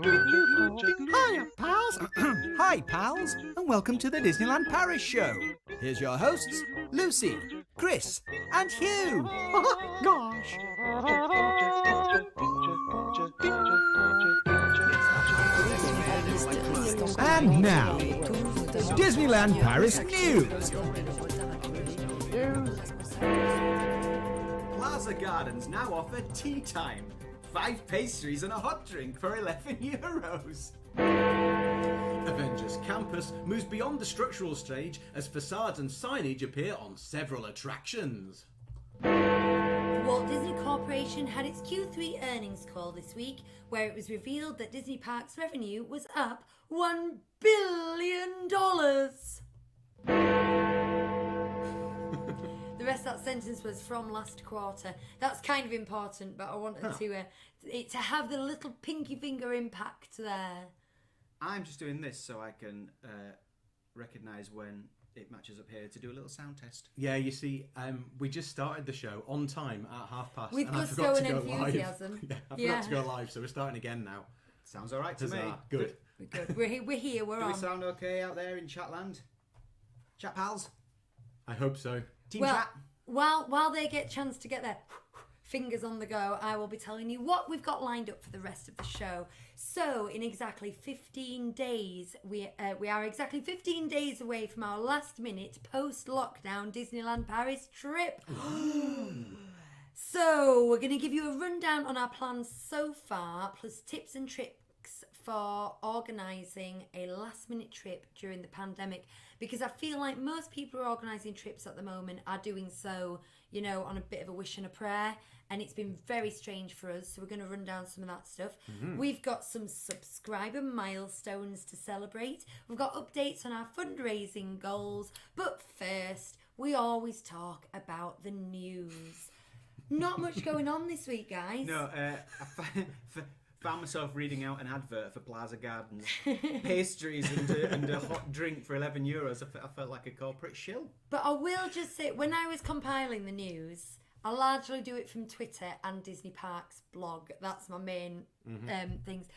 Hiya, pals. Hi, pals, and welcome to the Disneyland Paris Show. Here's your hosts, Lucy, Chris, and Hugh. Gosh. And now, Disneyland Paris News. Plaza Gardens now offer tea time. 5 pastries and a hot drink for €11. Avengers Campus moves beyond the structural stage as facades and signage appear on several attractions. The Walt Disney Corporation had its Q3 earnings call this week, where it was revealed that Disney Parks revenue was up $1 billion. The rest of that sentence was from last quarter. That's kind of important, but I wanted to have the little pinky finger impact there. I'm just doing this so I can recognise when it matches up here to do a little sound test. Yeah, you see, we just started the show on time at 5:30. With and I gusto forgot and to go enthusiasm. live. I forgot to go live, so we're starting again now. Sounds alright to me. Good. Good. We're here. We're Do on. we sound okay out there in Chatland? Chat pals? I hope so. Team chat? While they get a chance to get their fingers on the go, I will be telling you what we've got lined up for the rest of the show. So, in exactly 15 days, we are exactly 15 days away from our last-minute post-lockdown Disneyland Paris trip. So, we're going to give you a rundown on our plans so far, plus tips and tricks for organising a last-minute trip during the pandemic, because I feel like most people who are organising trips at the moment are doing so, on a bit of a wish and a prayer, and it's been very strange for us, so we're going to run down some of that stuff. We've got some subscriber milestones to celebrate. We've got updates on our fundraising goals, but first, we always talk about the news. Not much going on this week, guys. No, I found myself reading out an advert for Plaza Gardens. Pastries and a hot drink for €11. I felt like a corporate shill. But I will just say, when I was compiling the news, I largely do it from Twitter and Disney Parks blog. That's my main things.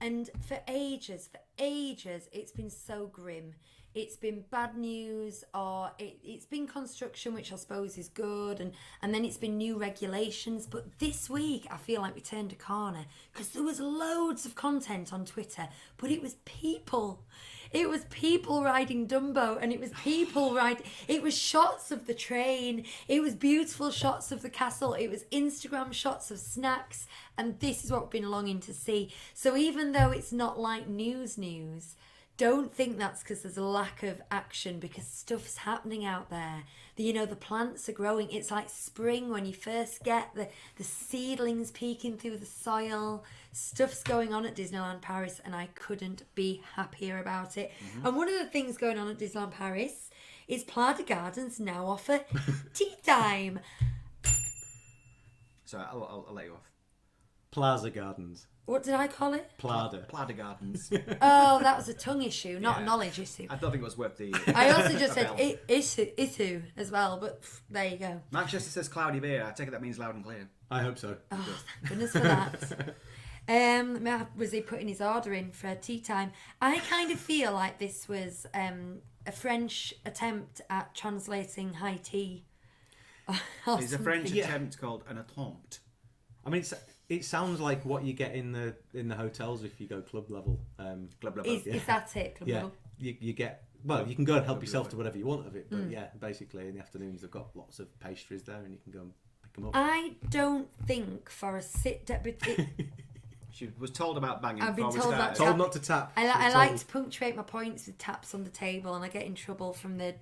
And for ages, it's been so grim. It's been bad news, or it's been construction, which I suppose is good, and then it's been new regulations. But this week, I feel like we turned a corner, because there was loads of content on Twitter, but it was people. It was people riding Dumbo, and it was it was shots of the train, it was beautiful shots of the castle, it was Instagram shots of snacks, and this is what we've been longing to see. So even though it's not like news, don't think that's because there's a lack of action, because stuff's happening out there. The plants are growing. It's like spring when you first get the seedlings peeking through the soil. Stuff's going on at Disneyland Paris, and I couldn't be happier about it. And one of the things going on at Disneyland Paris is Plaza Gardens now offer tea time. So I'll let you off. Plaza Gardens. What did I call it? Plaza Gardens. Oh, that was a tongue issue, not a knowledge issue. I don't think it was worth the... I also just said issue as well, but there you go. Manchester says cloudy beer. I take it that means loud and clear. I hope so. Oh, thank goodness for that. Was he putting his order in for tea time? I kind of feel like this was a French attempt at translating high tea. It's a French attempt called an attempt. I mean, it sounds like what you get in the hotels if you go club level. Club level. Is that it? Club level? You get... Well, you can go and help yourself to whatever you want of it, but yeah, basically in the afternoons they've got lots of pastries there, and you can go and pick them up. I don't think for a She was told about banging. I've been before told we that. started. Told not to tap. I like to punctuate my points with taps on the table, and I get in trouble from the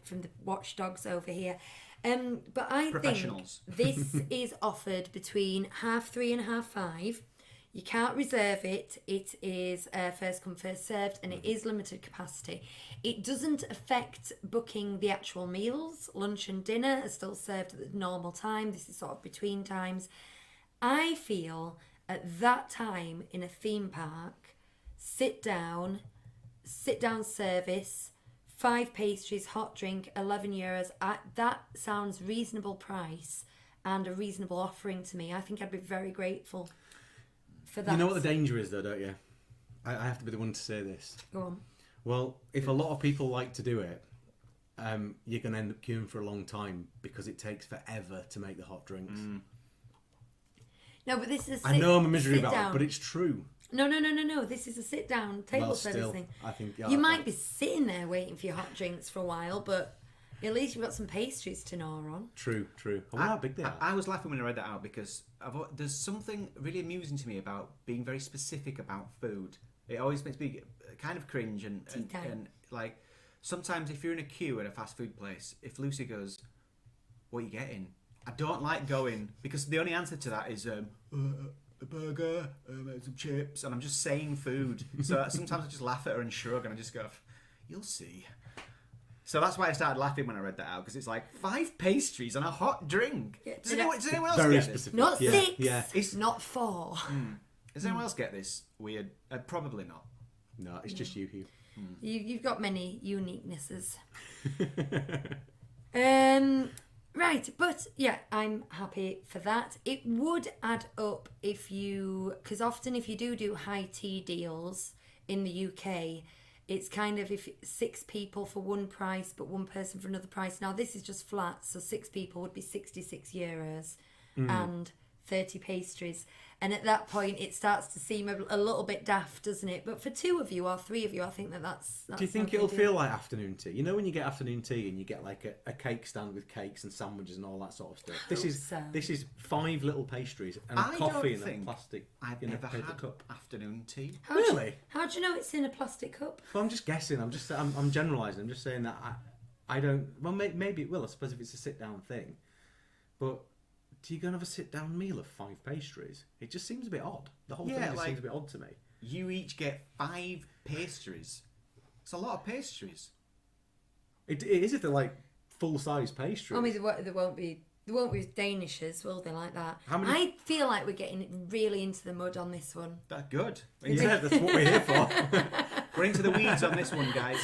watchdogs over here. But I think this is offered between 3:30 and 5:30. You can't reserve it. It is first come, first served, and it is limited capacity. It doesn't affect booking the actual meals. Lunch and dinner are still served at the normal time. This is sort of between times. I feel at that time in a theme park, sit down service, 5 pastries, hot drink, €11. That sounds reasonable price and a reasonable offering to me. I think I'd be very grateful for that. You know what the danger is though, don't you? I have to be the one to say this. Go on. Well, if a lot of people like to do it, you're going to end up queuing for a long time because it takes forever to make the hot drinks. No, but this is I know I'm a misery about down. it, but it's true. No. This is a sit-down table Well, service still, thing. I think You might be sitting there waiting for your hot drinks for a while, but at least you've got some pastries to gnaw on. True. I wonder how big they are. I was laughing when I read that out because there's something really amusing to me about being very specific about food. It always makes me kind of cringe and like sometimes if you're in a queue at a fast food place, if Lucy goes, "What are you getting?" I don't like going because the only answer to that is a burger, some chips, and I'm just saying food. So sometimes I just laugh at her and shrug, and I just go, "You'll see." So that's why I started laughing when I read that out because it's like 5 pastries and a hot drink. Yeah, Does anyone else Very get specific. Not Yeah, 6, yeah. not 4. Does anyone else get this weird? Probably not. No, it's just you, Hugh. You've got many uniquenesses. Right, but yeah, I'm happy for that. It would add up because often if you do high tea deals in the UK, it's kind of if 6 people for one price, but one person for another price. Now this is just flat, so 6 people would be €66 and 30 pastries. And at that point, it starts to seem a little bit daft, doesn't it? But for 2 of you or 3 of you, I think that's Do you think okay it'll to- feel like afternoon tea? You know when you get afternoon tea and you get like a cake stand with cakes and sandwiches and all that sort of stuff? This is 5 little pastries and I coffee don't in a think plastic I've in a ever paper had cup. afternoon tea. Really? How do you know it's in a plastic cup? Well, I'm just guessing. I'm generalising. I'm just saying that I don't. Well, maybe it will. I suppose if it's a sit down thing, but. Do you go and have a sit-down meal of 5 pastries? It just seems a bit odd. The whole thing just seems a bit odd to me. You each get 5 pastries. It's a lot of pastries. It is if they're like full-size pastries. I mean, there won't be Danishes, will they, like that? How many- I feel like we're getting really into the mud on this one. That's good. Yeah, that's what we're here for. We're into the weeds on this one, guys.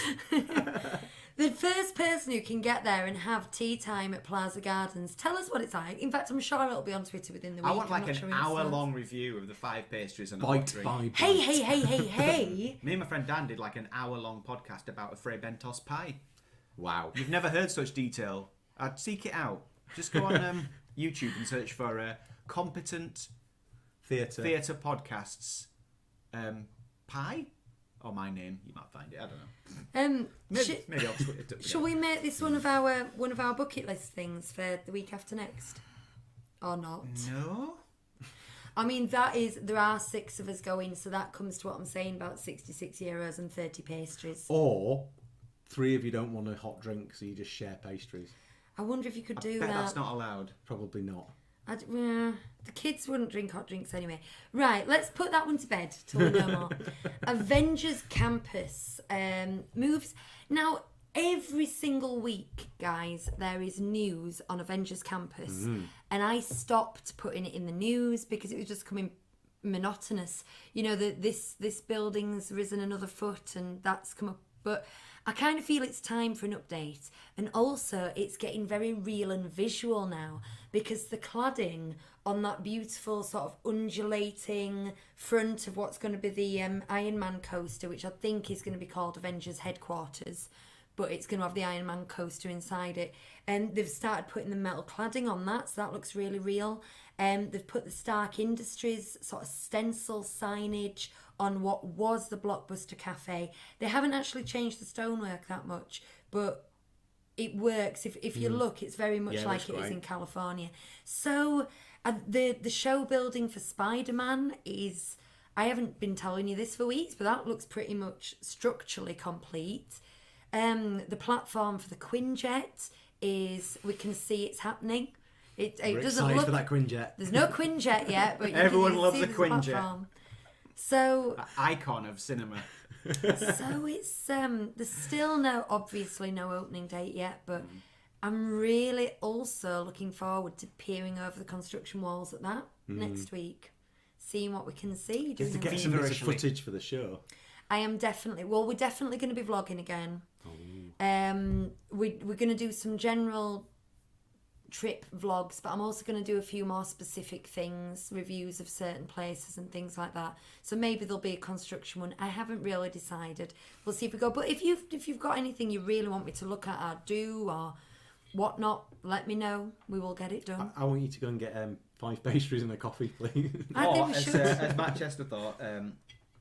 The first person who can get there and have tea time at Plaza Gardens, tell us what it's like. In fact, I'm sure it'll be on Twitter within the week. I want I'm like not an sure in advance. hour-long review of the 5 pastries and a hot Bite drink. by bite. Hey! Me and my friend Dan did like an hour-long podcast about a Fray Bentos pie. Wow. You've never heard such detail. I'd seek it out. Just go on YouTube and search for competent theatre podcasts. Pie? Or my name. You might find it. I don't know. Maybe I'll tweet it up. Shall we make this one of our bucket list things for the week after next? Or not? No. I mean, there are 6 of us going, so that comes to what I'm saying about €66 and 30 pastries. Or 3 of you don't want a hot drink, so you just share pastries. I wonder if you could do Bet that. that's not allowed. Probably not. The kids wouldn't drink hot drinks anyway. Right, let's put that one to bed till we know more. Avengers Campus moves. Now, every single week, guys, there is news on Avengers Campus. And I stopped putting it in the news because it was just becoming monotonous. You know, this building's risen another foot and that's come up. But I kind of feel it's time for an update. And also, it's getting very real and visual now because the cladding on that beautiful sort of undulating front of what's going to be the Iron Man coaster, which I think is going to be called Avengers Headquarters, but it's going to have the Iron Man coaster inside it. And they've started putting the metal cladding on that, so that looks really real. They've put the Stark Industries sort of stencil signage on what was the Blockbuster Cafe. They haven't actually changed the stonework that much, but it works. If you look, it's very much like it is in California. So the show building for Spider-Man is, I haven't been telling you this for weeks, but that looks pretty much structurally complete. The platform for the Quinjet is, we can see it's happening. It doesn't excited look for that Quinjet. There's no Quinjet yet, but Everyone you can loves see a there's Quinjet. platform. So Icon of cinema. it's there's still obviously no opening date yet, but I'm really also looking forward to peering over the construction walls at that next week, seeing what we can see. Just to doing get it. some bits of Feverishly. footage for the show. We're definitely going to be vlogging again. We're going to do some general trip vlogs, but I'm also going to do a few more specific things, reviews of certain places and things like that. So maybe there'll be a construction one. I haven't really decided. We'll see if we go. But if you've got anything you really want me to look at or do or whatnot, let me know. We will get it done. I want you to go and get 5 pastries and a coffee, please. I think we should. As Matt Chester thought,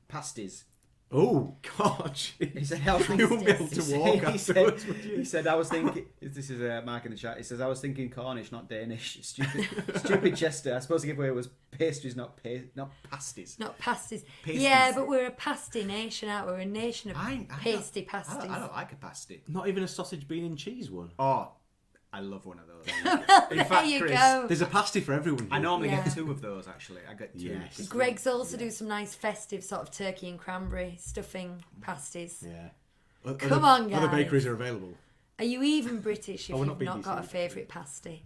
pasties. Oh, God. He said, I was You thinking, won't be able to walk afterwards, would you? he said, I was thinking, this is Mark in the chat, he says, I was thinking Cornish, not Danish. Stupid Chester. I suppose the giveaway was pastries, not pasties. Not pasties. Pasties. Yeah, but we're a pasty nation, aren't we? We're a nation of pasty pasties. I don't like a pasty. Not even a sausage, bean and cheese one. Oh, I love one of those. There you go. There's a pasty for everyone. I normally Yeah. get 2 of those, actually. I get 2. Yes. Greg's also do some nice festive sort of turkey and cranberry stuffing pasties. Yeah. Come on, Other guys. bakeries are available. Are you even British if we're you've not not got a BBC. favourite pasty?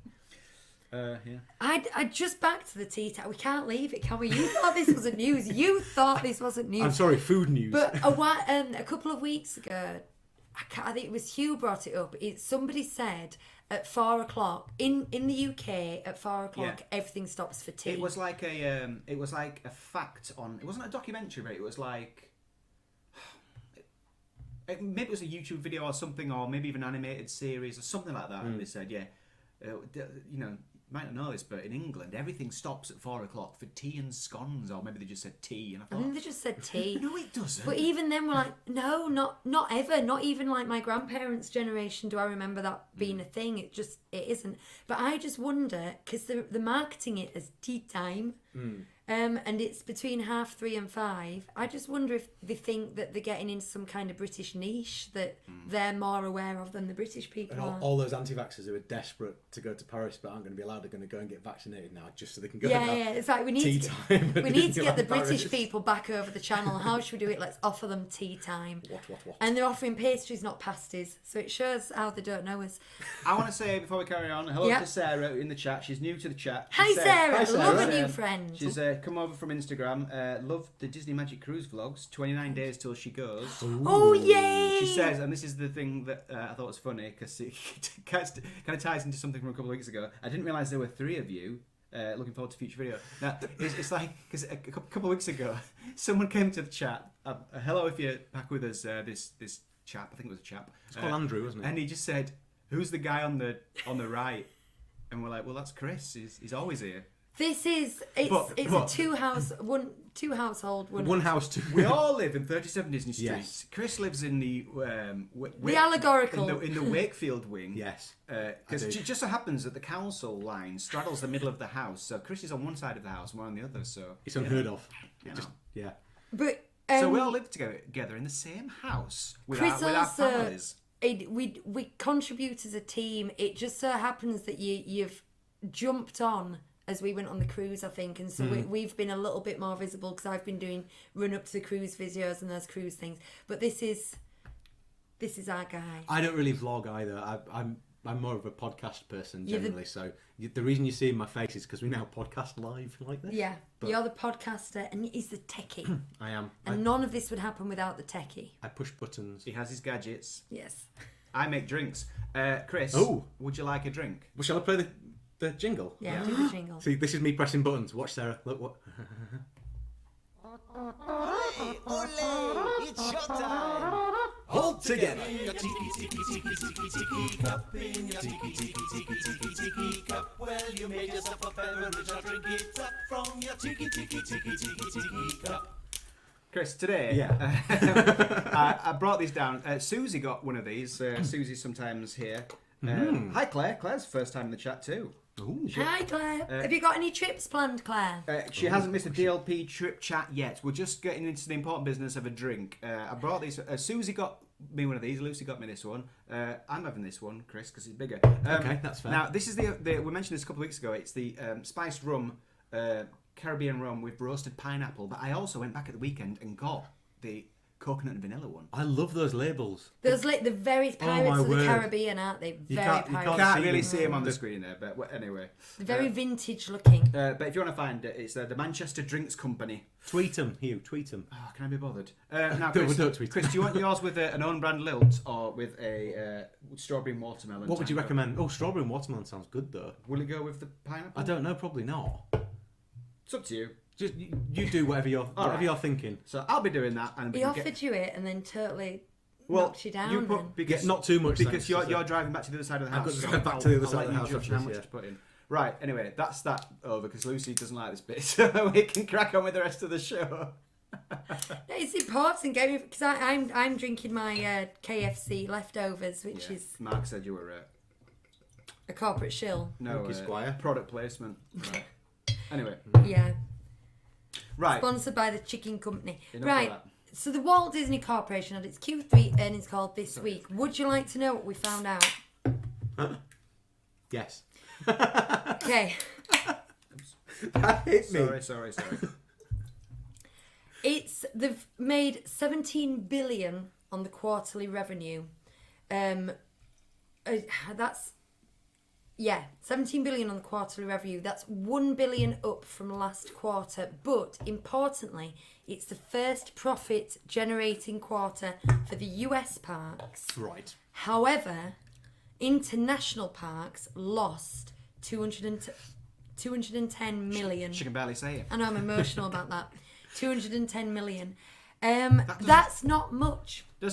Yeah. I just back to the tea time. We can't leave it, can we? You thought this wasn't news. You thought this wasn't news. I'm sorry, food news. But a couple of weeks ago, I think it was Hugh brought it up. Somebody said at 4 o'clock in the UK at 4 o'clock Yeah. everything stops for tea. It was like a fact on. It wasn't a documentary, but it was like maybe it was a YouTube video or something, or maybe even an animated series or something like that. And they said, you might not know this, but in England everything stops at 4 o'clock for tea and scones, or maybe they just said tea. And I I thought, think they just said tea. no, it doesn't. But even then, we're like, no, not ever. Not even like my grandparents' generation do I remember that being a thing. It isn't. But I just wonder, because they're marketing it as tea time, and it's between 3:30 and 5. I just wonder if they think that they're getting into some kind of British niche that they're more aware of than the British people And are. all those anti-vaxxers who are desperate to go to Paris but aren't going to be allowed, are going to go and get vaccinated now just so they can go Yeah, and have yeah. It's like we tea need to time at we need to get the Disneyland British Paris. people back over the channel. How should we do it? Let's offer them tea time. What? And they're offering pastries, not pasties. So it shows how they don't know us. I want to say before we carry on, hello Yeah. to Sarah in the chat. She's new to the chat. She Hi, said- Sarah. Hi, Sarah. Love a new friend. She's come over from Instagram. Loved the Disney Magic Cruise vlogs. 29 days till she goes. Oh, yay! She says, and this is the thing that I thought was funny because it kind of ties into something from a couple of weeks ago. I didn't realise there were 3 of you. Looking forward to future video. Now, it's like, because a couple of weeks ago, someone came to the chat. Hello, if you're back with us, this chap, I think it was a chap. It's called Andrew, wasn't it? And he just said, "Who's the guy on the right?" And we're like, "Well, that's Chris. He's always here." This is it's But- a two household One house, 2. We all live in 37 Disney Streets. Yes. Chris lives in the The allegorical. in the Wakefield wing. Yes. Because I do. it just so happens that the council line straddles the middle of the house. So Chris is on one side of the house and we're on the other. So It's unheard of. You know. Just, yeah. But So we all live together in the same house with Chris our also families. we contribute as a team. It just so happens that you've jumped on as we went on the cruise, I think, and so we've been a little bit more visible because I've been doing run up to the cruise videos and those cruise things. But this is our guy. I don't really vlog either. I'm more of a podcast person You're the- generally. So the reason you see my face is because we now podcast live like this. Yeah, But you're the podcaster and he's the techie, I am. and none of this would happen without the techie. I push buttons. He has his gadgets. Yes. I make drinks. Chris, Oh. would you like a drink? Well, shall I play the jingle? Yeah, do the jingle. See, this is me pressing buttons. Watch, Sarah. Look what. It's showtime! Hold together! Well, you made yourself a beverage, I'll drink it up from your tiki cup. Chris, today, Yeah. I brought these down. Susie got one of these. Susie's sometimes here. Hi, Claire. Claire's first time in the chat too. Ooh. Hi, Claire. Have you got any trips planned, Claire? She hasn't missed a DLP trip chat yet. We're just getting into the important business of a drink. I brought these. Susie got me one of these. Lucy got me this one. I'm having this one, Chris, because it's bigger. Okay, that's fair. Now, this is the we mentioned this a couple of weeks ago. It's the spiced rum, Caribbean rum with roasted pineapple. But I also went back at the weekend and got the coconut and vanilla one. I love those labels. Those like the very Pirates my of the word. Caribbean, aren't they? You Very can't- you Pirates. Can't see really them. see him on the screen there, but anyway. Very vintage looking. But if you want to find it, it's the Manchester Drinks Company. Tweet them, Hugh. Tweet them. Oh, can I be bothered? Now, Don't Chris, tweet. Chris, do you want yours with an own brand lilt or with a strawberry and watermelon? What would you tango? recommend? Oh, strawberry and watermelon sounds good though. Will it go with the pineapple? I don't know. Probably not. It's up to you. Just you do whatever you're thinking. So I'll be doing that, and we He can offered get... you it and then totally Well, knocked you down. you then. put because Yeah, not too much. because thanks, you're driving back to the other side of the I've house. got to so drive back I'll- to the other I'll side let of the you house judge after how this, much yeah. to put in. Right. Anyway, that's that over because Lucy doesn't like this bit, so we can crack on with the rest of the show. It's important, because I'm drinking my KFC leftovers, which Yeah. is Mark said you were a corporate shill. no Thank you, Squire. product placement. Right. Anyway, Yeah. right. Sponsored by the chicken company. Enough of Right. that. So the Walt Disney Corporation had its Q3 earnings call this week. Would you like to know what we found out? Yes. Okay. That hit me. Sorry. They've made 17 billion on the quarterly revenue. That's 17 billion on the quarterly revenue. That's 1 billion up from last quarter. But importantly, it's the first profit generating quarter for the US parks. Right. However, international parks lost 210 million. She can barely say it. I know I'm emotional about that. 210 million. That's not much. Do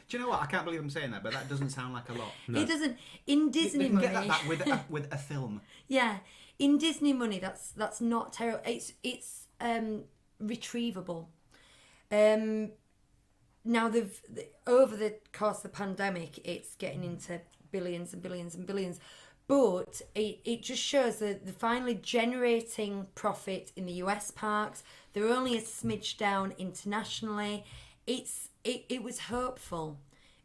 you know what? I can't believe I'm saying that, but that doesn't sound like a lot. It doesn't. In Disney They can money, get that back with a film. yeah, in Disney money, that's not terrible. It's retrievable. Now over the course of the pandemic, it's getting into billions and billions and billions. But it just shows that they're finally generating profit in the US parks. They're only a smidge down internationally. It was hopeful.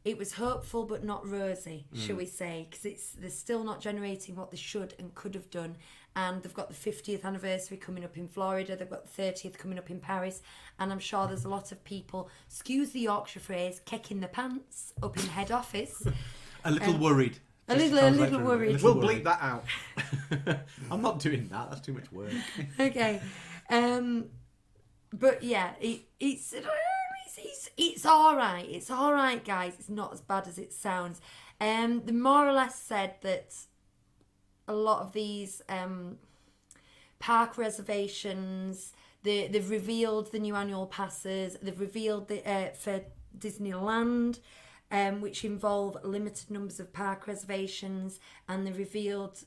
It was hopeful but not rosy, shall we say, because they're still not generating what they should and could have done. And they've got the 50th anniversary coming up in Florida. They've got the 30th coming up in Paris. And I'm sure there's a lot of people, excuse the Yorkshire phrase, kicking the pants up in head office. A little worried. A Just little translate for me. worried. We'll bleep that out. I'm not doing that. That's too much work. Okay. But yeah, it's all right. It's all right, guys. It's not as bad as it sounds. They more or less said that a lot of these park reservations, they've revealed the new annual passes. They've revealed for Disneyland, which involve limited numbers of park reservations, and they've revealed,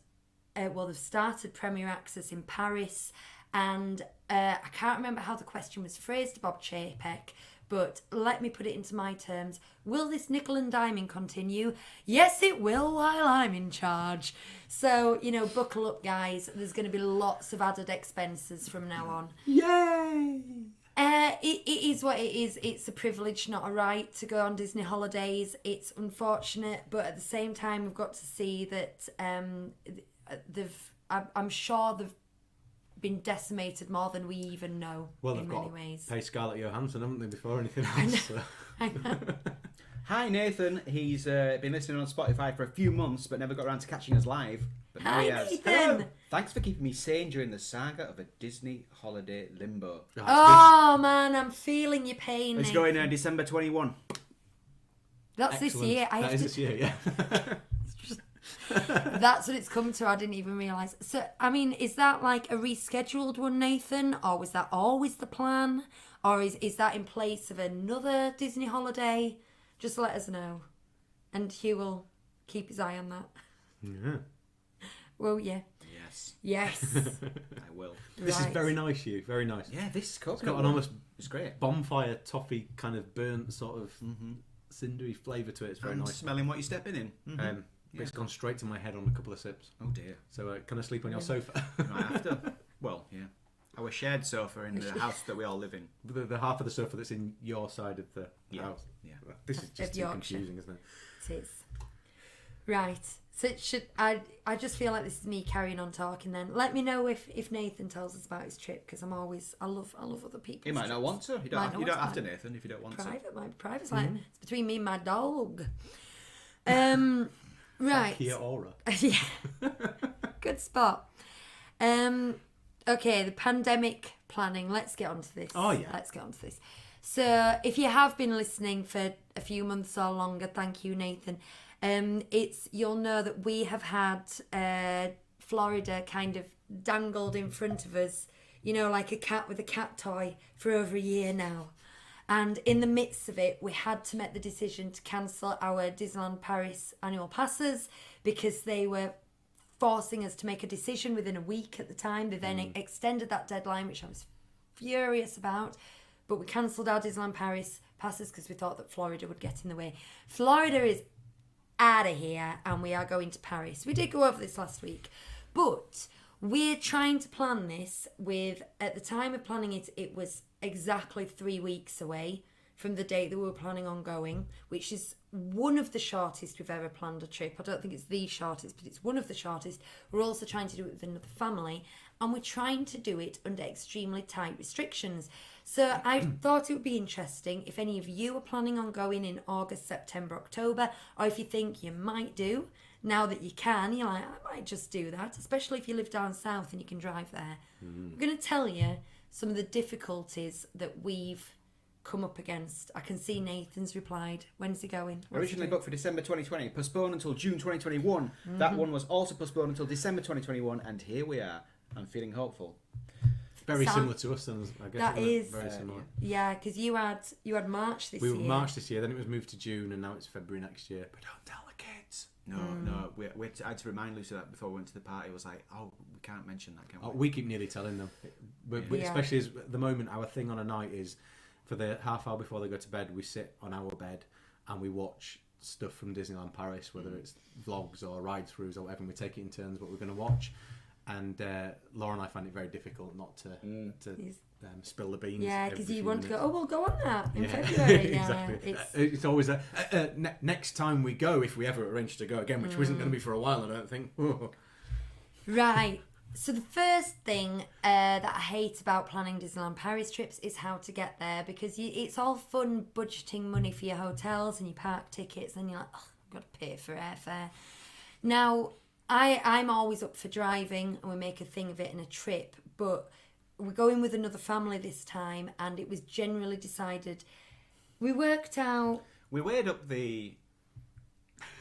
they've started Premier Access in Paris, and I can't remember how the question was phrased to Bob Chapek, but let me put it into my terms. Will this nickel and diming continue? Yes, it will while I'm in charge. So, buckle up, guys. There's going to be lots of added expenses from now on. Yay! It is what it is. It's a privilege, not a right, to go on Disney holidays. It's unfortunate, but at the same time, we've got to see that I'm sure they've been decimated more than we even know. Well, in they've many got ways. to pay Scarlett Johansson, haven't they, before anything else? So. I know. Hi Nathan, he's been listening on Spotify for a few months but never got around to catching us live. But now Hi, he has. Nathan. Hello. Thanks for keeping me sane during the saga of a Disney holiday limbo. Oh man, I'm feeling your pain. It's Nathan. going December 21. That's this Excellent. year. That is this year, yeah. That's what it's come to. I didn't even realise. So, I mean, is that like a rescheduled one, Nathan? Or was that always the plan? Or is that in place of another Disney holiday? Just let us know. And Hugh will keep his eye on that. Yeah. Well, yeah. Yes, Yes. I will. This is Right. very nice, you. Very nice. Yeah, this coconut It's got an one almost is great. bonfire toffee kind of burnt sort of cindery flavour to it. It's very And nice. smelling what you're stepping in. Mhm. But it's gone straight to my head on a couple of sips. Oh dear. So can I sleep on your sofa? I have to. Well, yeah. Our shared sofa in the house that we all live in. the half of the sofa that's in your side of the Yeah. house. Yeah. This is just Of too Yorkshire. confusing, isn't it? It is. Right. So it should. I just feel like this is me carrying on talking. Then let me know if Nathan tells us about his trip, because I love other people. He might not want to. You don't have to, Nathan, if you don't want private, to. Private. It's like it's between me and my dog. Right. Kia ora. Yeah. Good spot. Okay, the pandemic planning. Let's get onto this. Oh yeah. Let's get onto this. So, if you have been listening for a few months or longer, thank you, Nathan. You'll know that we have had Florida kind of dangled in front of us, you know, like a cat with a cat toy for over a year now. And in the midst of it, we had to make the decision to cancel our Disneyland Paris annual passes because they were forcing us to make a decision within a week at the time. They then extended that deadline, which I was furious about. But we cancelled our Disneyland Paris passes because we thought that Florida would get in the way. Florida is out of here and we are going to Paris. We did go over this last week. But we're trying to plan this with, at the time of planning it, it was exactly 3 weeks away from the date that we were planning on going, which is one of the shortest we've ever planned a trip. I don't think it's the shortest, but it's one of the shortest. We're also trying to do it with another family, and we're trying to do it under extremely tight restrictions. So I thought it would be interesting if any of you are planning on going in August, September, October, or if you think you might do, now that you can, you're like, I might just do that, especially if you live down south and you can drive there. I'm going to tell you some of the difficulties that we've come up against. I can see Nathan's replied. When's he going? Originally booked for December 2020, postponed until June 2021. That one was also postponed until December 2021, and here we are. I'm feeling hopeful. Very similar to us, then, I guess. That is very similar. Yeah, because you had March this year. We were March this year, then it was moved to June, and now it's February next year. But don't tell the kids. No. I had to remind Lucy that before we went to the party. It was like, oh, we can't mention that, can we? We keep nearly telling them. Especially as at the moment, our thing on a night is, for the half hour before they go to bed, we sit on our bed and we watch stuff from Disneyland Paris, whether it's vlogs or ride-throughs or whatever, and we take it in turns what we're going to watch. And Laura and I find it very difficult not to spill the beans. Yeah, because you want minutes. to go, we'll go on that in February. Exactly. It's always next time we go, if we ever arrange to go again, which isn't going to be for a while, I don't think. Right. So the first thing that I hate about planning Disneyland Paris trips is how to get there, because it's all fun budgeting money for your hotels and your park tickets, and you're like, oh, I've got to pay for airfare. Now, I'm always up for driving, and we make a thing of it in a trip, but we're going with another family this time, and it was generally decided. We worked out. We weighed up the.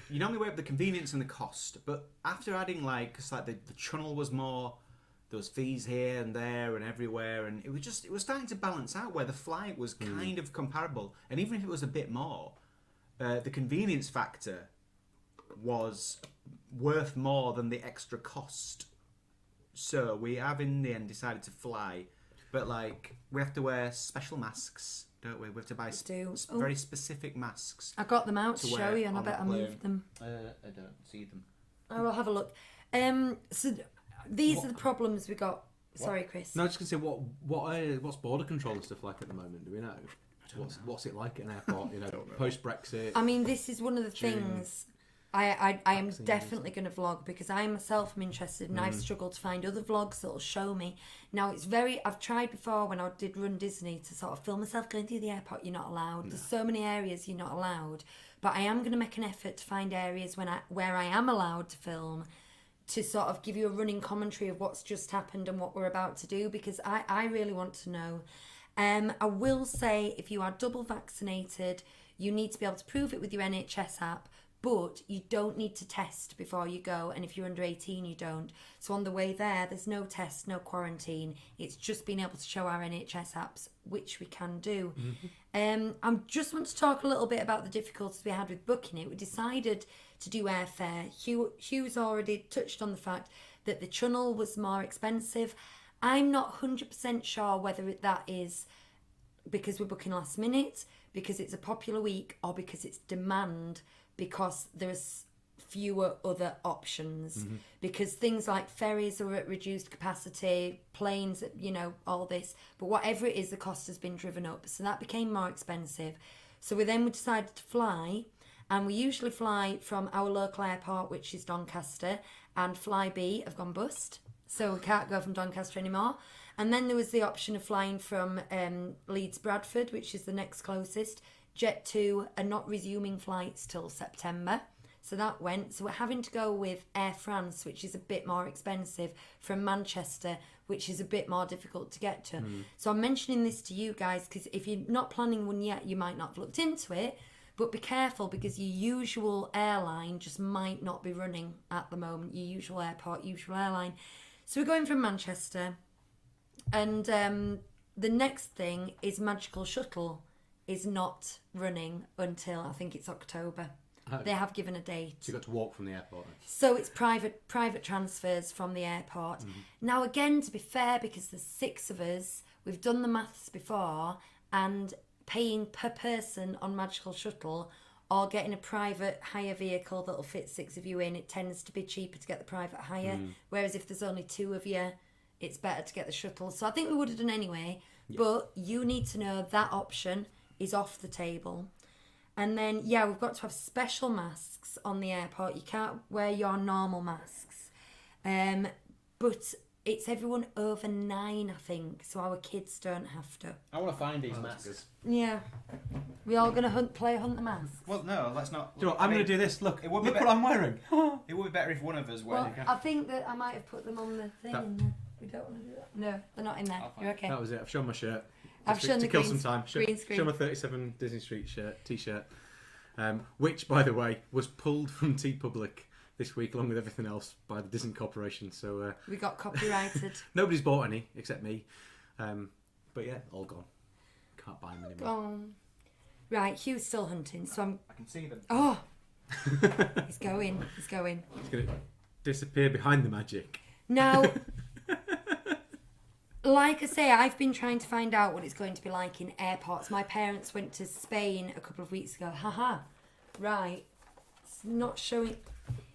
You normally weigh up the convenience and the cost, but after adding because the channel was more, there was fees here and there and everywhere, and it was starting to balance out where the flight was kind of comparable, and even if it was a bit more, the convenience factor was worth more than the extra cost. So we have in the end decided to fly, but we have to wear special masks, don't we? We have to buy very specific masks. I got them out to show you, and I bet I moved them. I don't see them. I will have a look. So these are the problems we got. Sorry, Chris. No, I was just going to say, what's border control and stuff like at the moment? Do we know? What's it like at an airport? Post Brexit. I mean, this is one of the things. I am definitely going to vlog, because I myself am interested, and I've struggled to find other vlogs that will show me. Now, I've tried before when I did Run Disney to sort of film myself going through the airport. You're not allowed. No. There's so many areas you're not allowed. But I am going to make an effort to find areas where I am allowed to film, to sort of give you a running commentary of what's just happened and what we're about to do, because I really want to know. I will say, if you are double vaccinated, you need to be able to prove it with your NHS app, but you don't need to test before you go, and if you're under 18 you don't. So on the way there's no test, no quarantine. It's just being able to show our NHS apps, which we can do. I just want to talk a little bit about the difficulties we had with booking it. We decided to do airfare. Hugh's already touched on the fact that the channel was more expensive. I'm not 100% sure whether that is because we're booking last minute, because it's a popular week, or because it's demand, because there's fewer other options. Because things like ferries are at reduced capacity, planes, all this. But whatever it is, the cost has been driven up. So that became more expensive. So we decided to fly. And we usually fly from our local airport, which is Doncaster, and Flybe have gone bust. So we can't go from Doncaster anymore. And then there was the option of flying from Leeds Bradford, which is the next closest. Jet2 are not resuming flights till September. So that went. So we're having to go with Air France, which is a bit more expensive, from Manchester, which is a bit more difficult to get to. So I'm mentioning this to you guys because if you're not planning one yet, you might not have looked into it. But be careful because your usual airline just might not be running at the moment. Your usual airport, usual airline. So we're going from Manchester. And the next thing is Magical Shuttle is not running until I think it's October. Oh. They have given a date. So you got to walk from the airport. So it's private transfers from the airport. Now again, to be fair, because there's 6 of us, we've done the maths before, and paying per person on Magical Shuttle or getting a private hire vehicle that'll fit 6 of you in, it tends to be cheaper to get the private hire. Whereas if there's only 2 of you, it's better to get the shuttle. So I think we would have done anyway. Yeah. But you need to know that option is off the table. And then, yeah, we've got to have special masks on the airport. You can't wear your normal masks. But it's everyone over 9, I think, so our kids don't have to. I want to find these masks. Yeah. We all going to hunt the masks? Well, no, let's not. Do you know what, I'm going to do this. Look, It would be look better- what I'm wearing. It would be better if one of us Well, went. I think that I might have put them on the thing That- in there. We don't want to do that. No, they're not in there. I'll find You're okay. That was it. I've shown my shirt. I've Just shown to the kill green- some time. green screen. Show my 37 Disney Street t-shirt, which, by the way, was pulled from TeePublic this week, along with everything else, by the Disney Corporation. So We got copyrighted. nobody's bought any except me. But yeah, all gone. Can't buy them anymore. Gone. Right, Hugh's still hunting, so I'm... I can see them. Oh! He's going. It's going to disappear behind the magic. Now, like I say, I've been trying to find out what it's going to be like in airports. My parents went to Spain a couple of weeks ago. Haha. Right. It's not showing...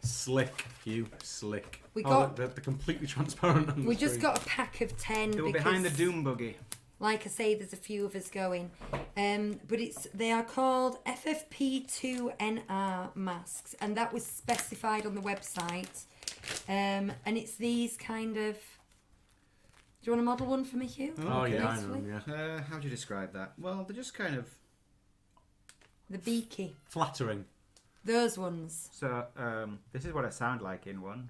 Slick, Hugh, slick. We Oh, got- look, they're completely transparent on the We just screen. got a pack of 10 They were because, behind the Doom buggy. like I say, there's a few of us going. But they are called FFP2NR masks, and that was specified on the website. And it's these kind of... Do you want to model one for me, Hugh? Oh, yeah, I know, Gracefully? yeah. How do you describe that? Well, they're just kind of. The beaky. Flattering. Those ones. So, this is what I sound like in one.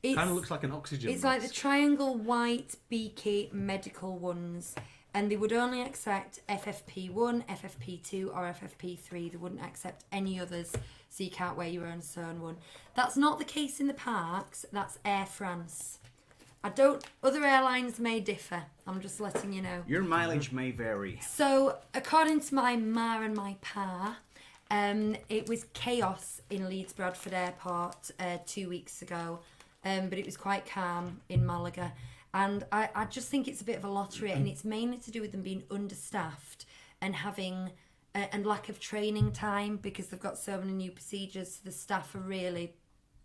It's, Kind of looks like an oxygen It's like the mask. triangle white beaky medical ones, and they would only accept FFP1, FFP2, or FFP3. They wouldn't accept any others, so you can't wear your own sewn one. That's not the case in the parks. That's Air France. Other airlines may differ. I'm just letting you know. Your mileage may vary. So, according to my ma and my pa, it was chaos in Leeds Bradford Airport 2 weeks ago, but it was quite calm in Malaga. And I just think it's a bit of a lottery, and it's mainly to do with them being understaffed and having and lack of training time because they've got so many new procedures. So the staff are really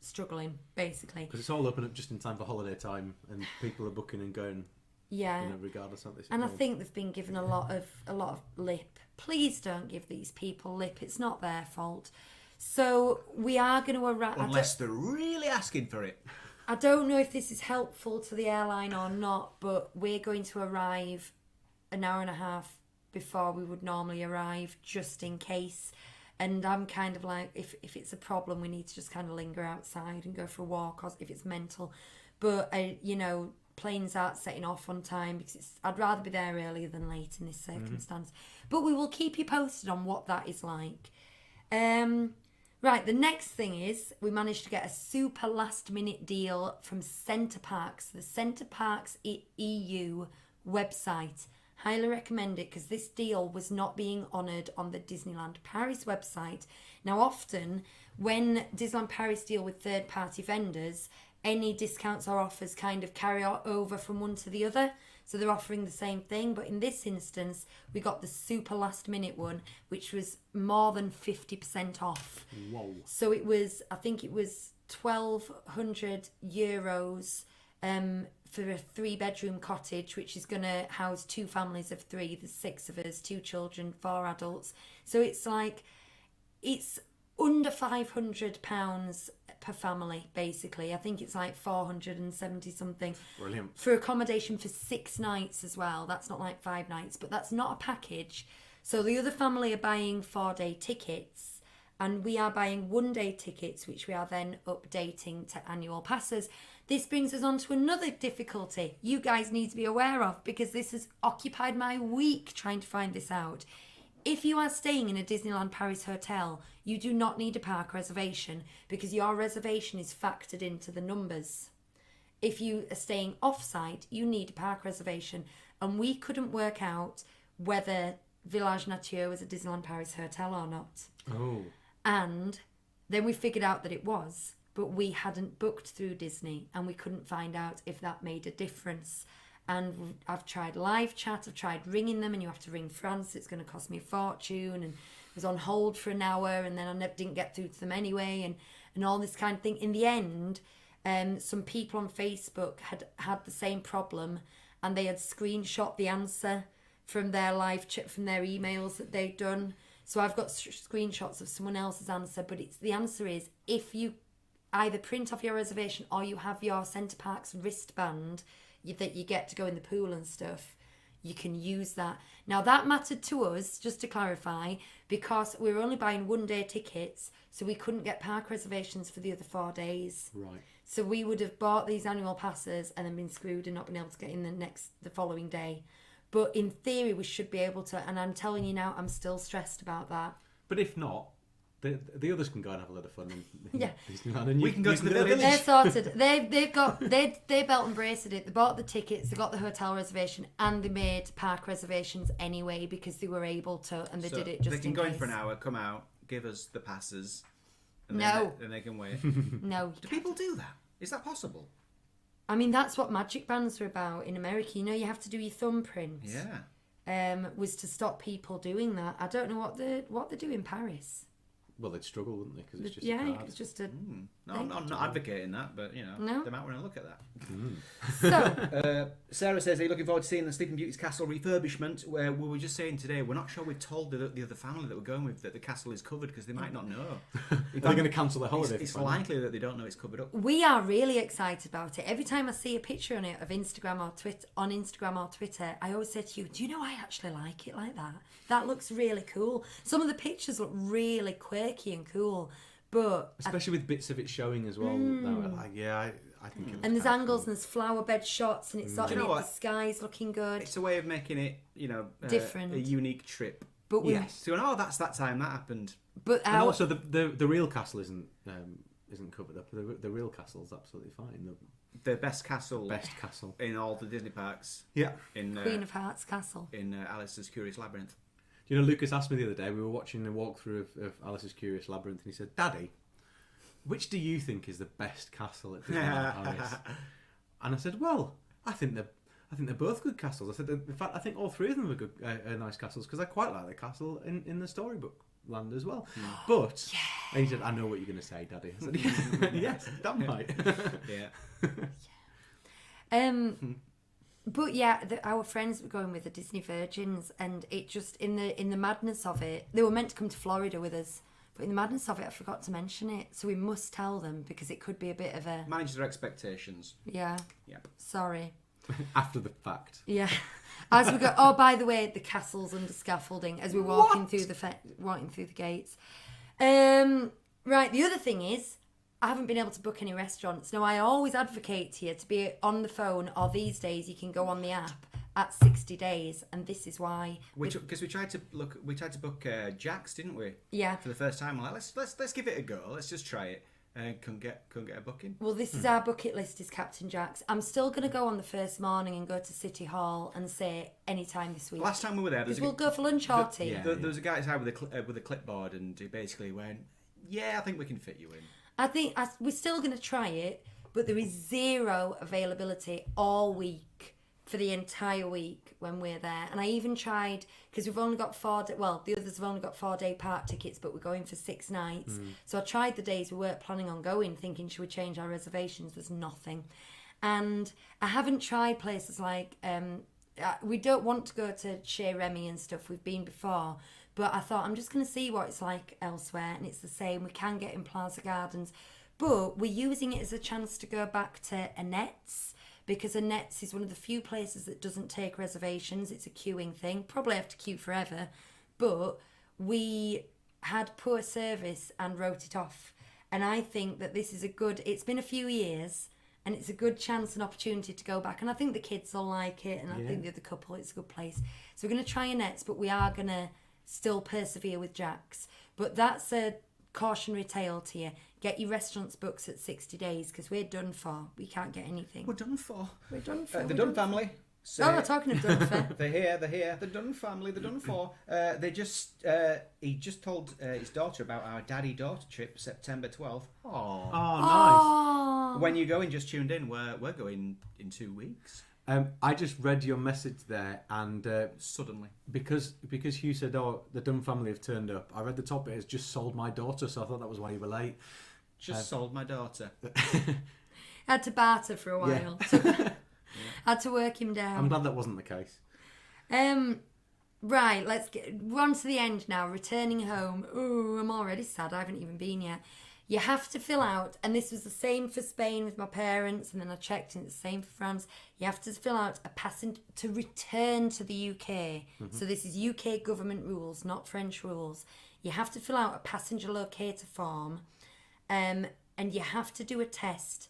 struggling, basically. Because it's all open up just in time for holiday time, and people are booking and going, Yeah. you know, regardless of this. And I think they've been given a lot of lip. Please don't give these people lip. It's not their fault. So we are going to arrive. Unless they're really asking for it. I don't know if this is helpful to the airline or not, but we're going to arrive an hour and a half before we would normally arrive, just in case. And I'm kind of like, if it's a problem, we need to just kind of linger outside and go for a walk, or if it's mental. But, you know, planes aren't setting off on time because I'd rather be there earlier than late in this circumstance. But we will keep you posted on what that is like. Right, the next thing is we managed to get a super last minute deal from Centre Parks, the Centre Parks EU website. Highly recommend it because this deal was not being honoured on the Disneyland Paris website. Now, often when Disneyland Paris deal with third party vendors, any discounts or offers kind of carry over from one to the other. So they're offering the same thing. But in this instance, we got the super last minute one, which was more than 50% off. Whoa. So it was, I think it was €1,200 for a 3-bedroom cottage, which is going to house 2 families of 3. There's 6 of us, 2 children, 4 adults. So it's like, it's under £500 per family, basically. I think it's like 470 something. Brilliant. For accommodation for 6 nights as well. That's not like 5 nights, but that's not a package. So the other family are buying 4-day tickets, and we are buying 1-day tickets, which we are then updating to annual passes. This brings us on to another difficulty you guys need to be aware of, because this has occupied my week trying to find this out. If you are staying in a Disneyland Paris hotel, you do not need a park reservation because your reservation is factored into the numbers. If you are staying off-site, you need a park reservation, and we couldn't work out whether Village Nature was a Disneyland Paris hotel or not. Oh. And then we figured out that it was, but we hadn't booked through Disney, and we couldn't find out if that made a difference. And I've tried live chat, I've tried ringing them, and you have to ring France, it's going to cost me a fortune, and I was on hold for an hour, and then I didn't get through to them anyway, and all this kind of thing. In the end, some people on Facebook had the same problem, and they had screenshot the answer from their live chat, from their emails that they'd done. So I've got screenshots of someone else's answer, but the answer is, if you either print off your reservation or you have your Centre Parks wristband that you get to go in the pool and stuff, you can use that. Now that mattered to us, just to clarify, because we were only buying 1-day tickets, so we couldn't get park reservations for the other 4 days. Right. So we would have bought these annual passes and then been screwed and not been able to get in the following day. But in theory, we should be able to, and I'm telling you now, I'm still stressed about that. But if not, the others can go and have a lot of fun in Yeah. Disneyland. And We can go to the village. They're sorted. They belt and braceted it. They bought the tickets, they got the hotel reservation, and they made park reservations anyway because they were able to, and they So did it just they can in go case. in for an hour, come out, give us the passes. And No. Then they can wait. No. Do people do that? Is that possible? I mean, that's what magic bands are about in America. You know, you have to do your thumbprint. Yeah. Was to stop people doing that. I don't know what they do in Paris. Well, they'd struggle, wouldn't they? Because it's just Yeah, a card. it's just a. No, I'm not advocating that, but you know, No. they might want to look at that. So Sarah says, are you looking forward to seeing the Sleeping Beauty's castle refurbishment? Where we were just saying today, we're not sure we've told the other family that we're going with that the castle is covered because they might not know. Are they going to cancel their holiday? It's for fun? likely that they don't know it's covered up. we are really excited about it. Every time I see a picture on it of Instagram or Twitter, I always say to you, do you know I actually like it like that? That looks really cool. Some of the pictures look really quirky and cool, but Especially with bits of it showing as well. Now, I think it looks and there's quite angles cool. and there's flower bed shots and it's sort Do of you know the what? sky's looking good. It's a way of making it, you know, Different. a unique trip. But we, Yes. So, that's that time that happened. but And our, also the real castle isn't covered up. The real castle's absolutely fine. The best castle The best castle. in all the Disney parks Yeah. in Queen of Hearts Castle. Alice's Curious Labyrinth. You know, Lucas asked me the other day, we were watching a walkthrough of Alice's Curious Labyrinth, and he said, Daddy, which do you think is the best castle at Disneyland Paris? And I said, well, I think they're both good castles. I said, in fact, I think all three of them are good, nice castles, because I quite like the castle in the storybook land as well. But, and he said, I know what you're going to say, Daddy. I said, yes, damn right. Yeah. But yeah, our friends were going with the Disney Virgins, and it just in the madness of it, they were meant to come to Florida with us, but in the madness of it, I forgot to mention it. So we must tell them because it could be a bit of a Manage their expectations. yeah. Yep. Sorry. After the fact. Yeah. As we go, oh, by the way, the castle's under scaffolding as we're walking through the gates. Right. The other thing is, I haven't been able to book any restaurants. Now, I always advocate here to be on the phone, or these days you can go on the app at 60 days, and this is why. Because we tried to book Jack's, didn't we? Yeah. For the first time, we're like, let's give it a go. Let's just try it. Couldn't get a booking. Well, this is our bucket list, is Captain Jack's. I'm still going to go on the first morning and go to City Hall and say anytime this week. Last time we were there, Because we'll go for lunch or tea. Yeah. there was a guy outside with a clipboard, and he basically went, "Yeah, I think we can fit you in." I think we're still going to try it, but there is zero availability all week for the entire week when we're there. And I even tried, because we've only got the others have only got 4-day park tickets, but we're going for 6 nights. So I tried the days we weren't planning on going, thinking, should we change our reservations? There's nothing. And I haven't tried places like, we don't want to go to Chez Remy and stuff. We've been before. But I thought I'm just going to see what it's like elsewhere, and it's the same. We can get in Plaza Gardens, but we're using it as a chance to go back to Annette's, because Annette's is one of the few places that doesn't take reservations. It's a queuing thing. Probably have to queue forever, but we had poor service and wrote it off. And I think that this is it's been a few years, and it's a good chance and opportunity to go back. And I think the kids will like it, and I think the other couple, it's a good place. So we're going to try Annette's, but we are going to still persevere with Jack's. But that's a cautionary tale to you. Get your restaurants booked at 60 days, because we're done for. We can't get anything. We're done for. We're done for. The Dunn family. Oh, talking of done for. They're here. The Dunn family, they're done for. He just told his daughter about our daddy-daughter trip, September 12th. Oh, nice. Oh. When you're going, just tuned in. We're going in 2 weeks. I just read your message there, and Suddenly. because Hugh said, "Oh, the Dunn family have turned up," I read the top bit as "just sold my daughter," so I thought that was why you were late. Just sold my daughter. Had to barter for a while. Yeah. Had to work him down. I'm glad that wasn't the case. Right, we're on to the end now. Returning home. Ooh, I'm already sad. I haven't even been yet. You have to fill out, and this was the same for Spain with my parents, and then I checked, and it's the same for France. You have to fill out a passenger to return to the UK. So this is UK government rules, not French rules. You have to fill out a passenger locator form, and you have to do a test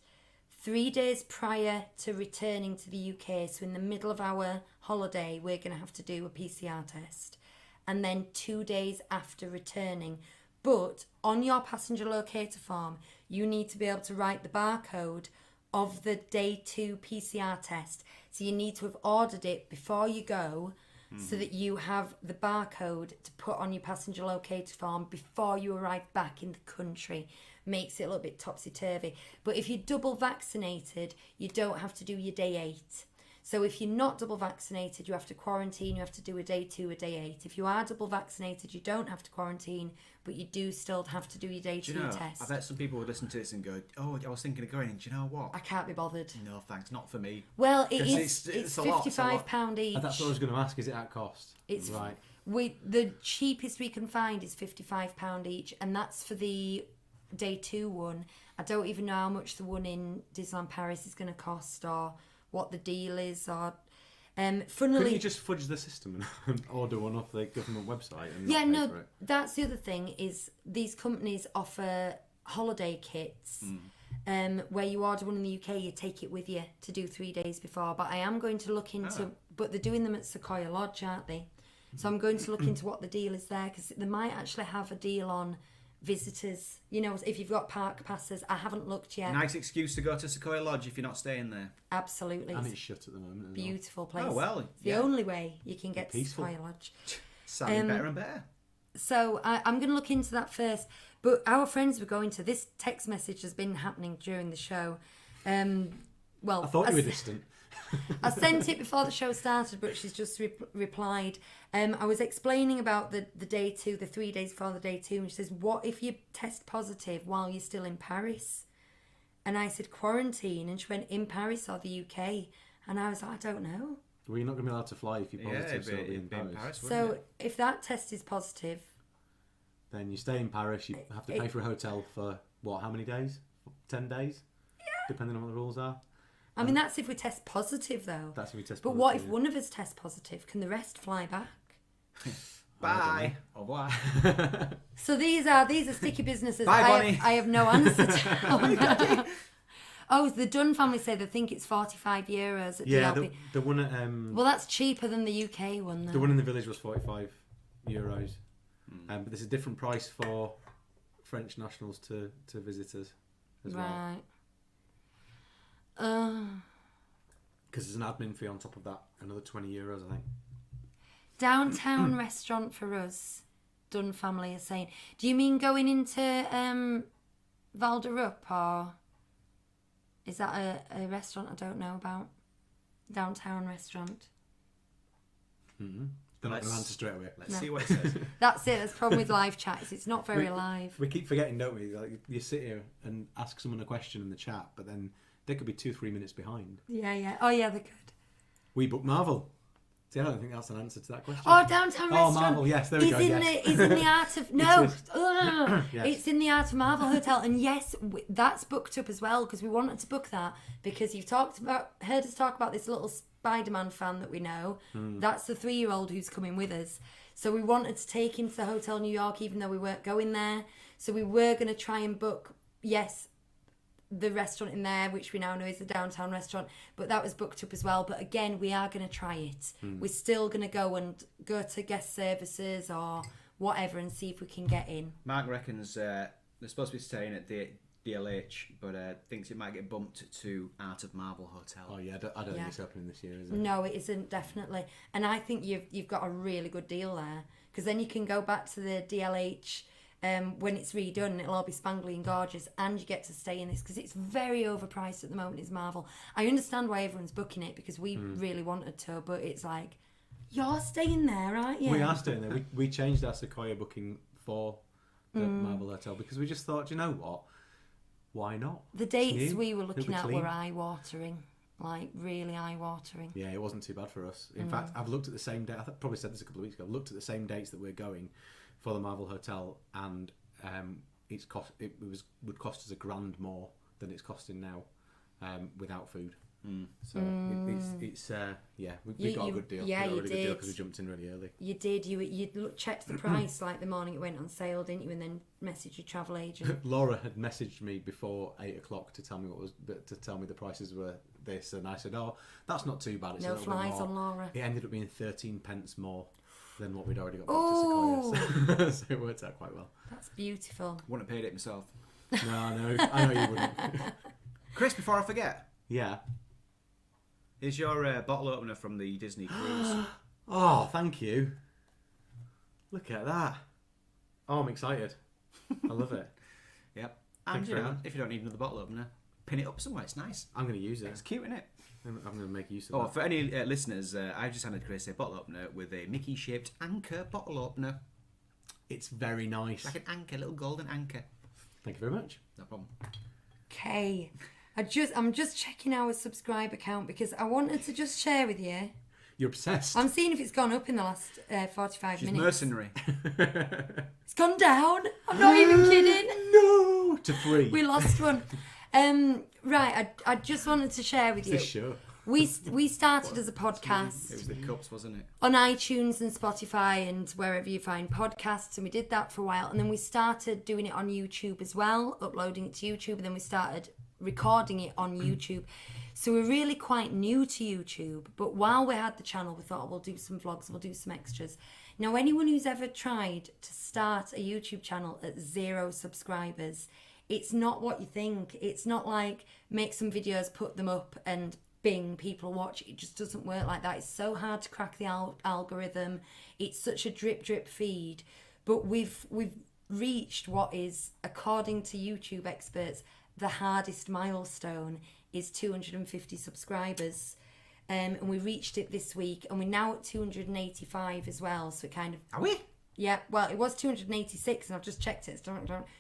3 days prior to returning to the UK. So in the middle of our holiday, we're going to have to do a PCR test, and then 2 days after returning. But on your passenger locator form, you need to be able to write the barcode of the day 2 PCR test. So you need to have ordered it before you go, so that you have the barcode to put on your passenger locator form before you arrive back in the country. Makes it a little bit topsy-turvy. But if you're double vaccinated, you don't have to do your day 8. So if you're not double vaccinated, you have to quarantine. You have to do a day 2, a day 8. If you are double vaccinated, you don't have to quarantine, but you do still have to do your day 2 test. I bet some people would listen to this and go, "Oh, I was thinking of going, and do you know what? I can't be bothered. No, thanks, not for me." Well, It's it's a lot, it's a lot. £55 each. That's what I was going to ask. Is it at cost? It's right. The cheapest we can find is £55 each, and that's for the day 2 one. I don't even know how much the one in Disneyland Paris is going to cost, or what the deal is, or funnily, Couldn't you just fudge the system and order one off the government website? And not pay for it? That's the other thing, is these companies offer holiday kits where you order one in the UK, you take it with you to do 3 days before. But I am going to look into, but they're doing them at Sequoia Lodge, aren't they? So I'm going to look into what the deal is there, because they might actually have a deal on visitors. You know, if you've got park passes. I haven't looked yet. Nice excuse to go to Sequoia Lodge if you're not staying there. Absolutely. And it's shut at the moment. As Beautiful place. Oh, well, It's the yeah. only way you can get to Peaceful. Sequoia Lodge. Sounding better and better. So I'm going to look into that first. But our friends were going to, this text message has been happening during the show. Well, I thought you were distant. I sent it before the show started, but she's just replied. I was explaining about the day 2, the 3 days before the day 2, and she says, "What if you test positive while you're still in Paris?" And I said, "Quarantine." And she went, "In Paris or the UK?" And I was like, "I don't know." Well, you're not going to be allowed to fly if you're positive, it'd so it'll be in it'd be Paris. wouldn't So it? if that test is positive, Then you stay in Paris, you have to pay for a hotel for, what, how many days? 10 days? Yeah. Depending on what the rules are. I mean, that's if we test positive, though. That's if we test But positive. what if one of us tests positive? Can the rest fly back? Bye. Au revoir. So these are sticky businesses. Bye, Bonnie. I have no answer to. Oh, the Dunn family say they think it's €45 at Yeah, DLP. the one at... Well, that's cheaper than the UK one, though. The one in the village was €45. But there's a different price for French nationals to visitors as well. Right. Because there's an admin fee on top of that, another €20, I think. Downtown restaurant for us, Dunn family is saying. Do you mean going into Val d'Europe, or is that a restaurant I don't know about? Downtown restaurant. Mm-hmm. They're not going to Let's- answer straight away. Let's see what it says. That's it. That's the problem with live chats. It's not very live. We keep forgetting, don't we? Like, you sit here and ask someone a question in the chat, but then they could be 2-3 minutes behind. Yeah. Oh, yeah, they could. We booked Marvel See, I don't think that's an answer to that question. Oh, Downtown Oh, Restaurant. Marvel, yes, there we go, yes. Is in the Art of... No. Yes. It's in the Art of Marvel Hotel. And yes, that's booked up as well because we wanted to book that because you've heard us talk about this little Spider-Man fan that we know. That's the 3-year-old who's coming with us. So we wanted to take him to the Hotel New York even though we weren't going there. So we were going to try and book, yes, the restaurant in there, which we now know is the Downtown Restaurant, but that was booked up as well. But again, we are going to try it. We're still going to go to guest services or whatever and see if we can get in. Mark reckons they're supposed to be staying at the DLH, but thinks it might get bumped to Art of Marvel Hotel. Oh yeah, I don't think it's opening this year, is it? No, it isn't, definitely. And I think you've got a really good deal there because then you can go back to the DLH when it's redone and it'll all be spangly and gorgeous and you get to stay in this because it's very overpriced at the moment. It's Marvel. I understand why everyone's booking it because we really wanted to, but it's like, you're staying there, aren't you? We are staying there. We changed our Sequoia booking for the Marvel Hotel because we just thought, you know what? Why not? The It's dates new. we were It'll looking be at clean. were eye-watering. Like, really eye-watering. Yeah, it wasn't too bad for us. In fact, I've looked at the same date. I probably said this a couple of weeks ago. I've looked at the same dates that we're going for the Marvel Hotel, and would cost us $1,000 more than it's costing now without food. So it's we got a good deal. Yeah, we got a you really good deal did. because we jumped in really early. You did. You checked the price like the morning it went on sale, didn't you? And then messaged your travel agent. Laura had messaged me before 8:00 to tell me the prices were this, and I said, "Oh, that's not too bad. It's a No little bit flies more." on Laura. It ended up being 13 pence more than what we'd already got Oh. booked to Sequoia, so it worked out quite well. That's beautiful. Wouldn't have paid it myself. No, I know you wouldn't. Chris, before I forget, Yeah. is your bottle opener from the Disney cruise? Oh, thank you. Look at that. Oh, I'm excited. I love it. Yep. Thanks And very much. if you don't need another bottle opener, pin it up somewhere. It's nice. I'm going to use it. It's cute, isn't it? I'm going to make use of Oh, that. for any listeners, I just handed Chris a bottle opener with a Mickey-shaped anchor bottle opener. It's very nice. Like an anchor, little golden anchor. Thank you very much. No problem. Okay. I'm just checking our subscriber count because I wanted to just share with you. You're obsessed. I'm seeing if it's gone up in the last 45 She's minutes. mercenary. It's gone down. I'm not even kidding. No! To 3. We lost one. Right, I just wanted to share with you. This show. We started as a It podcast was the cups, wasn't it? on iTunes and Spotify and wherever you find podcasts, and we did that for a while, and then we started doing it on YouTube as well, uploading it to YouTube, and then we started recording it on YouTube. So we're really quite new to YouTube, but while we had the channel, we thought, we'll do some vlogs, we'll do some extras. Now, anyone who's ever tried to start a YouTube channel at 0 subscribers, it's not what you think. It's not like make some videos, put them up, and bing, people watch. It just doesn't work like that. It's so hard to crack the algorithm. It's such a drip feed. But we've reached what is, according to YouTube experts, the hardest milestone is 250 subscribers. And we reached it this week, and we're now at 285 as well. So it kind of... Are we? Yeah, well, it was 286, and I've just checked it.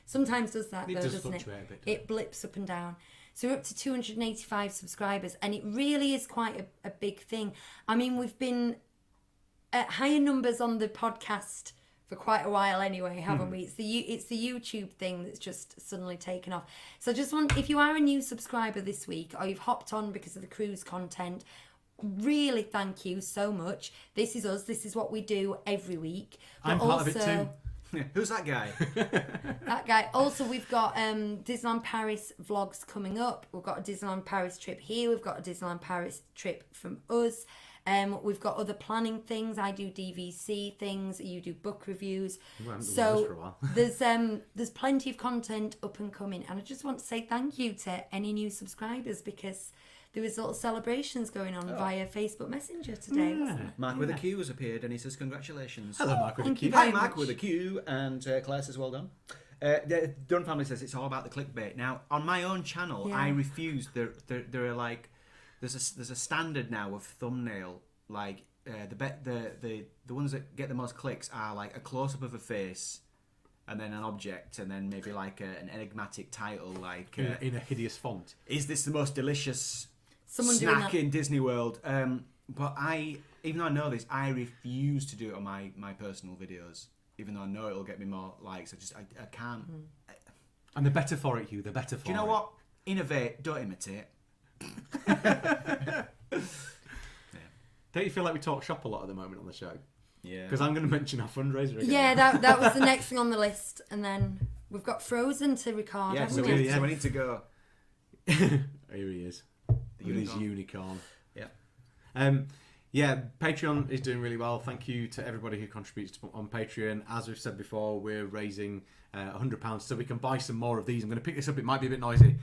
Sometimes does that, It though, does doesn't it? fluctuate a bit, doesn't It blips up and down. So we're up to 285 subscribers, and it really is quite a big thing. I mean, we've been at higher numbers on the podcast for quite a while anyway, haven't we? It's the YouTube thing that's just suddenly taken off. So I just want, if you are a new subscriber this week, or you've hopped on because of the cruise content, really thank you so much. This is us. This is what we do every week. But I'm part of it too. Who's that guy? That guy. Also, we've got Disneyland Paris vlogs coming up. We've got a Disneyland Paris trip here. We've got a Disneyland Paris trip from us. We've got other planning things. I do DVC things. You do book reviews. We haven't done those So for a while. there's plenty of content up and coming. And I just want to say thank you to any new subscribers because there was little celebrations going on via Facebook Messenger today. Wasn't there? Mark with a Q has appeared and he says congratulations. Hello, Mark with a Thank you Q. very Hi, Mark much. with a Q, and Claire says well done. The Dunn family says it's all about the clickbait. Now, on my own channel, Yeah. I refuse. There are like, there's a standard now of thumbnail. Like the ones that get the most clicks are like a close up of a face, and then an object, and then maybe like an enigmatic title like In a hideous font. "Is this the most delicious Someone doing snack that. in Disney World?" But even though I know this, I refuse to do it on my personal videos. Even though I know it'll get me more likes, I can't. And the better for it, Hugh. The better for it. Do you know what? Innovate, don't imitate. Don't you feel like we talk shop a lot at the moment on the show? Yeah. Because I'm going to mention our fundraiser again. Yeah, that was the next thing on the list, and then we've got Frozen to record. Yeah, so haven't we? we need to go. Here he is. With his unicorn. Yeah. Yeah, Patreon is doing really well. Thank you to everybody who contributes on Patreon. As we've said before, we're raising £100 so we can buy some more of these. I'm going to pick this up. It might be a bit noisy.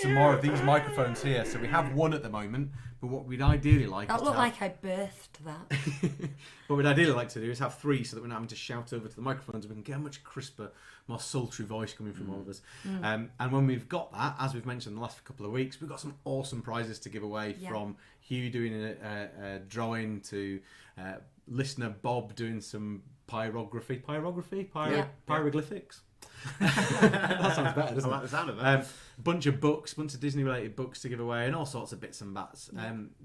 Some more of these microphones here. So we have one at the moment, but what we'd ideally like That is looked to have... like I birthed that. What we'd ideally like to do is have 3 so that we're not having to shout over to the microphones and we can get a much crisper, more sultry voice coming from all of us. And when we've got that, as we've mentioned in the last couple of weeks, we've got some awesome prizes to give away, from Hugh doing a drawing to listener Bob doing some pyroglyphics. That sounds better, doesn't it? I like the sound of that. Bunch of books, bunch of Disney related books to give away, and all sorts of bits and bats.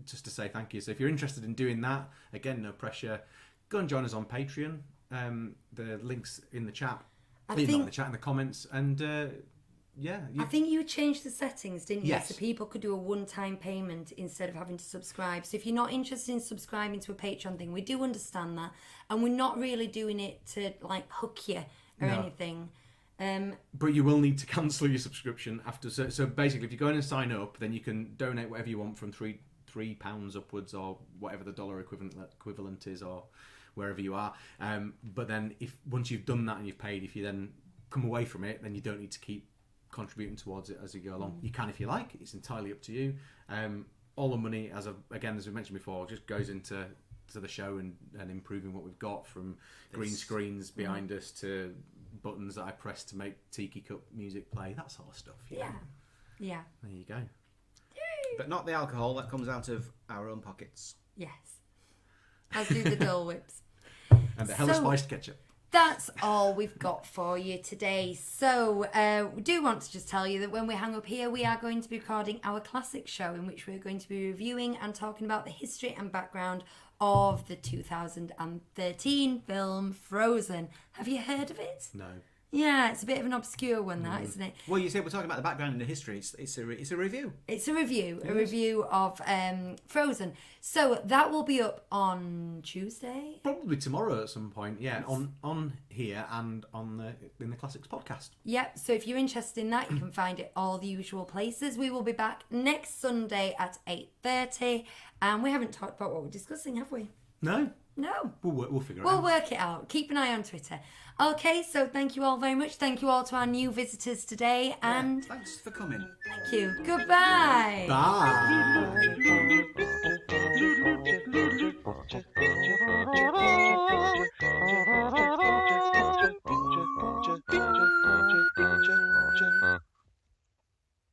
Just to say thank you. So if you're interested in doing that, again, no pressure, go and join us on Patreon. The links in the chat, not in the chat, in the comments, and I think you changed the settings, didn't you? Yes. So people could do a one-time payment instead of having to subscribe. So if you're not interested in subscribing to a Patreon thing, we do understand that, and we're not really doing it to like hook you or anything. But you will need to cancel your subscription after. So basically, if you go in and sign up, then you can donate whatever you want from £3 upwards, or whatever the dollar equivalent is, or wherever you are. But then, if once you've done that and you've paid, if you then come away from it, then you don't need to keep contributing towards it as you go along. You can if you like. It's entirely up to you. All the money, as we mentioned before, just goes into the show and improving what we've got, from green screens behind us to buttons that I press to make Tiki Cup music play, that sort of stuff. Yeah. There you go. But not the alcohol, that comes out of our own pockets. Yes. As do the Dole Whips. And the Hella Spiced ketchup. That's all we've got for you today. So we do want to just tell you that when we hang up here, we are going to be recording our classic show, in which we're going to be reviewing and talking about the history and background of the 2013 film Frozen. Have you heard of it? No. Yeah, it's a bit of an obscure one, that, isn't it? Well, you say we're talking about the background and the history. It's a review. It's a review of Frozen. So that will be up on Tuesday. Probably tomorrow at some point. Yeah, on here and in the Classics podcast. Yep. So if you're interested in that, you can find it all the usual places. We will be back next Sunday at 8:30, and we haven't talked about what we're discussing, have we? No. No. We'll figure it We'll out. work it out. Keep an eye on Twitter. Okay, so thank you all very much. Thank you all to our new visitors today, and Thanks for coming. thank you. Goodbye. Bye.